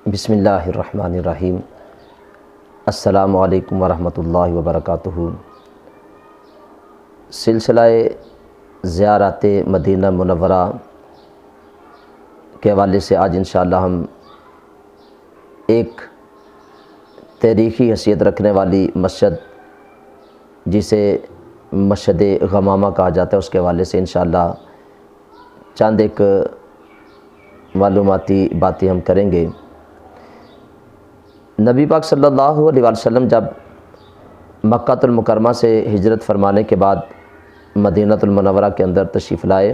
بسم اللہ الرحمن الرحیم۔ السلام علیکم ورحمۃ اللہ وبرکاتہ۔ سلسلہ زیارت مدینہ منورہ کے حوالے سے آج انشاءاللہ ہم ایک تاریخی حیثیت رکھنے والی مسجد جسے مسجد غمامہ کہا جاتا ہے اس کے حوالے سے انشاءاللہ چند ایک معلوماتی باتیں ہم کریں گے۔ نبی پاک صلی اللہ علیہ وسلم جب مکہ المکرمہ سے ہجرت فرمانے کے بعد مدینہ المنورہ کے اندر تشریف لائے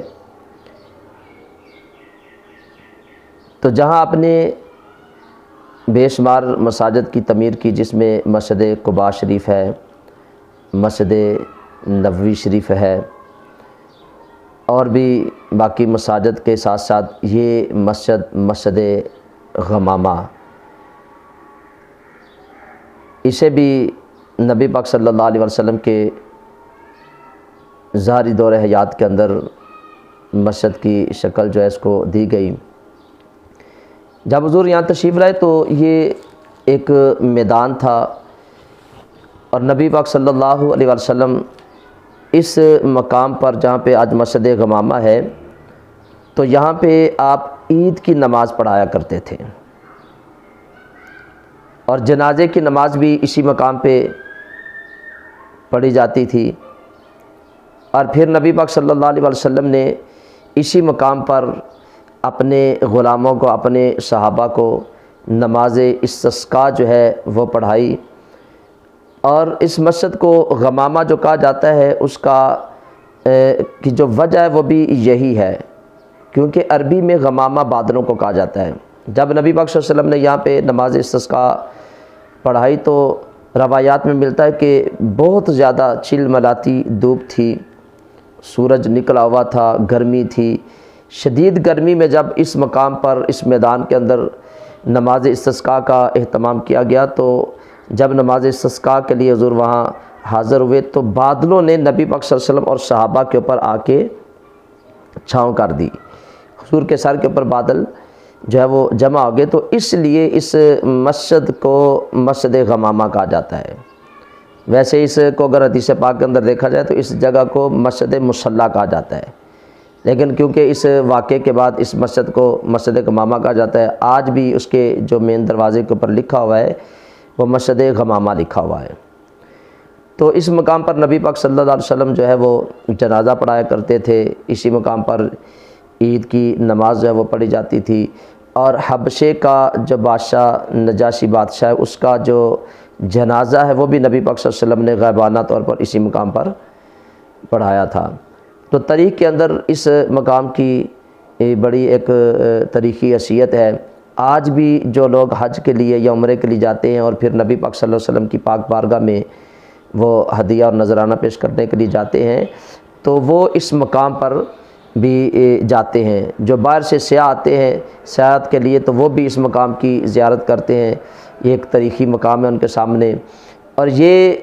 تو جہاں آپ نے بے شمار مساجد کی تعمیر کی، جس میں مسجد قباء شریف ہے، مسجد نبوی شریف ہے، اور بھی باقی مساجد کے ساتھ ساتھ یہ مسجد غمامہ، اسے بھی نبی پاک صلی اللہ علیہ وسلم کے ظاہری دور حیات کے اندر مسجد کی شکل جو ہے اس کو دی گئی۔ جب حضور یہاں تشریف لائے تو یہ ایک میدان تھا، اور نبی پاک صلی اللہ علیہ وسلم اس مقام پر جہاں پہ آج مسجد غمامہ ہے تو یہاں پہ آپ عید کی نماز پڑھایا کرتے تھے، اور جنازے کی نماز بھی اسی مقام پہ پڑھی جاتی تھی، اور پھر نبی پاک صلی اللہ علیہ وسلم نے اسی مقام پر اپنے غلاموں کو، اپنے صحابہ کو نماز استسقاء جو ہے وہ پڑھائی۔ اور اس مسجد کو غمامہ جو کہا جاتا ہے اس کا کی جو وجہ ہے وہ بھی یہی ہے، کیونکہ عربی میں غمامہ بادلوں کو کہا جاتا ہے۔ جب نبی پاک صلی اللہ علیہ وسلم نے یہاں پہ نماز استسقاء پڑھائی تو روایات میں ملتا ہے کہ بہت زیادہ چل ملاتی دھوپ تھی، سورج نکلا ہوا تھا، گرمی تھی، شدید گرمی میں جب اس مقام پر اس میدان کے اندر نماز استسقاء کا اہتمام کیا گیا تو جب نماز استسقاء کے لیے حضور وہاں حاضر ہوئے تو بادلوں نے نبی پاک صلی اللہ علیہ وسلم اور صحابہ کے اوپر آ کے چھاؤں کر دی، حضور کے سر کے اوپر بادل جو ہے وہ جمع ہو گئے، تو اس لیے اس مسجد کو مسجد غمامہ کہا جاتا ہے۔ ویسے اس کو اگر حدیث پاک کے اندر دیکھا جائے تو اس جگہ کو مسجد مصلی کہا جاتا ہے، لیکن کیونکہ اس واقعے کے بعد اس مسجد کو مسجد غمامہ کہا جاتا ہے، آج بھی اس کے جو مین دروازے کے اوپر لکھا ہوا ہے وہ مسجد غمامہ لکھا ہوا ہے۔ تو اس مقام پر نبی پاک صلی اللہ علیہ وسلم جو ہے وہ جنازہ پڑھایا کرتے تھے، اسی مقام پر عید کی نماز جو ہے وہ پڑھی جاتی تھی، اور حبشے کا جو بادشاہ نجاشی بادشاہ ہے اس کا جو جنازہ ہے وہ بھی نبی پاک صلی اللہ علیہ وسلم نے غائبانہ طور پر اسی مقام پر پڑھایا تھا۔ تو تاریخ کے اندر اس مقام کی بڑی ایک تاریخی حیثیت ہے۔ آج بھی جو لوگ حج کے لیے یا عمرے کے لیے جاتے ہیں اور پھر نبی پاک صلی اللہ علیہ وسلم کی پاک بارگاہ میں وہ ہدیہ اور نذرانہ پیش کرنے کے لیے جاتے ہیں تو وہ اس مقام پر بھی جاتے ہیں۔ جو باہر سے سیاح آتے ہیں سیاحت کے لیے تو وہ بھی اس مقام کی زیارت کرتے ہیں، یہ ایک تاریخی مقام ہے ان کے سامنے۔ اور یہ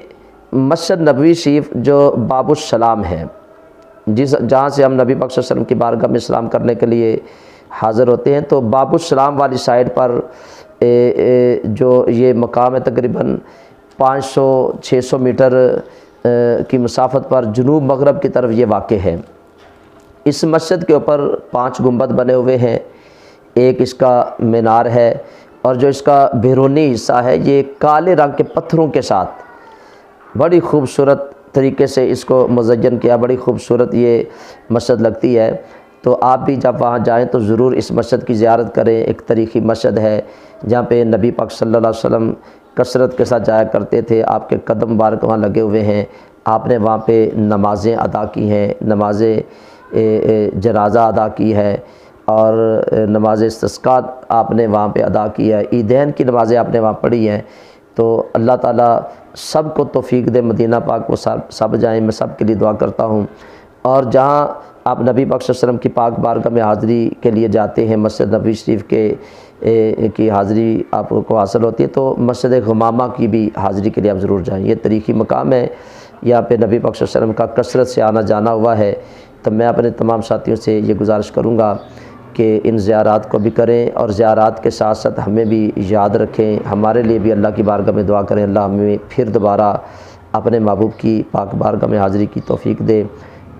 مسجد نبوی شریف جو باب السلام ہے، جہاں سے ہم نبی پاک صلی اللہ علیہ وسلم کی بارگاہ میں سلام کرنے کے لیے حاضر ہوتے ہیں، تو باب السلام والی سائڈ پر جو یہ مقام ہے تقریباً 500-600 میٹر کی مسافت پر جنوب مغرب کی طرف یہ واقع ہے۔ اس مسجد کے اوپر 5 گنبد بنے ہوئے ہیں، ایک اس کا مینار ہے، اور جو اس کا بیرونی حصہ ہے یہ کالے رنگ کے پتھروں کے ساتھ بڑی خوبصورت طریقے سے اس کو مزین کیا، بڑی خوبصورت یہ مسجد لگتی ہے۔ تو آپ بھی جب وہاں جائیں تو ضرور اس مسجد کی زیارت کریں۔ ایک تاریخی مسجد ہے جہاں پہ نبی پاک صلی اللہ علیہ وسلم کثرت کے ساتھ جایا کرتے تھے، آپ کے قدم مبارک وہاں لگے ہوئے ہیں، آپ نے وہاں پہ نمازیں ادا کی ہیں، نماز جنازہ ادا کی ہے، اور نماز استسقاء آپ نے وہاں پہ ادا کی ہے، عیدین کی نمازیں آپ نے وہاں پڑھی ہیں۔ تو اللہ تعالیٰ سب کو توفیق دے، مدینہ پاک وہ سب جائیں، میں سب کے لیے دعا کرتا ہوں۔ اور جہاں آپ نبی پاک صلی اللہ علیہ وسلم کی پاک بارگاہ میں حاضری کے لیے جاتے ہیں، مسجد نبوی شریف کی حاضری آپ کو حاصل ہوتی ہے، تو مسجد غمامہ کی بھی حاضری کے لیے آپ ضرور جائیں۔ یہ تاریخی مقام ہے، یہاں پہ نبی پاک صلی اللہ علیہ وسلم کا کثرت سے آنا جانا ہوا ہے۔ تو میں اپنے تمام ساتھیوں سے یہ گزارش کروں گا کہ ان زیارات کو بھی کریں اور زیارات کے ساتھ ساتھ ہمیں بھی یاد رکھیں، ہمارے لیے بھی اللہ کی بارگاہ میں دعا کریں اللہ ہمیں پھر دوبارہ اپنے محبوب کی پاک بارگاہ میں حاضری کی توفیق دے۔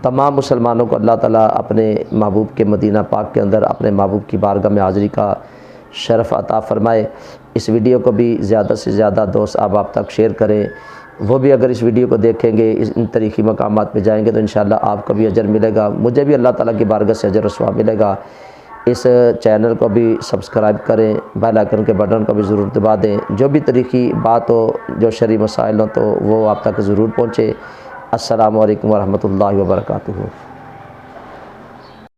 تمام مسلمانوں کو اللہ تعالیٰ اپنے محبوب کے مدینہ پاک کے اندر اپنے محبوب کی بارگاہ میں حاضری کا شرف عطا فرمائے۔ اس ویڈیو کو بھی زیادہ سے زیادہ دوست احباب تک شیئر کریں، وہ بھی اگر اس ویڈیو کو دیکھیں گے، ان تاریخی مقامات پہ جائیں گے تو انشاءاللہ آپ کو بھی اجر ملے گا، مجھے بھی اللہ تعالیٰ کی بارگاہ سے اجر و ثواب ملے گا۔ اس چینل کو بھی سبسکرائب کریں، بیل آئیکن کے بٹن کو بھی ضرور دبا دیں، جو بھی تاریخی بات ہو، جو شرعی مسائل ہوں تو وہ آپ تک ضرور پہنچے۔ السلام علیکم ورحمۃ اللہ وبرکاتہ۔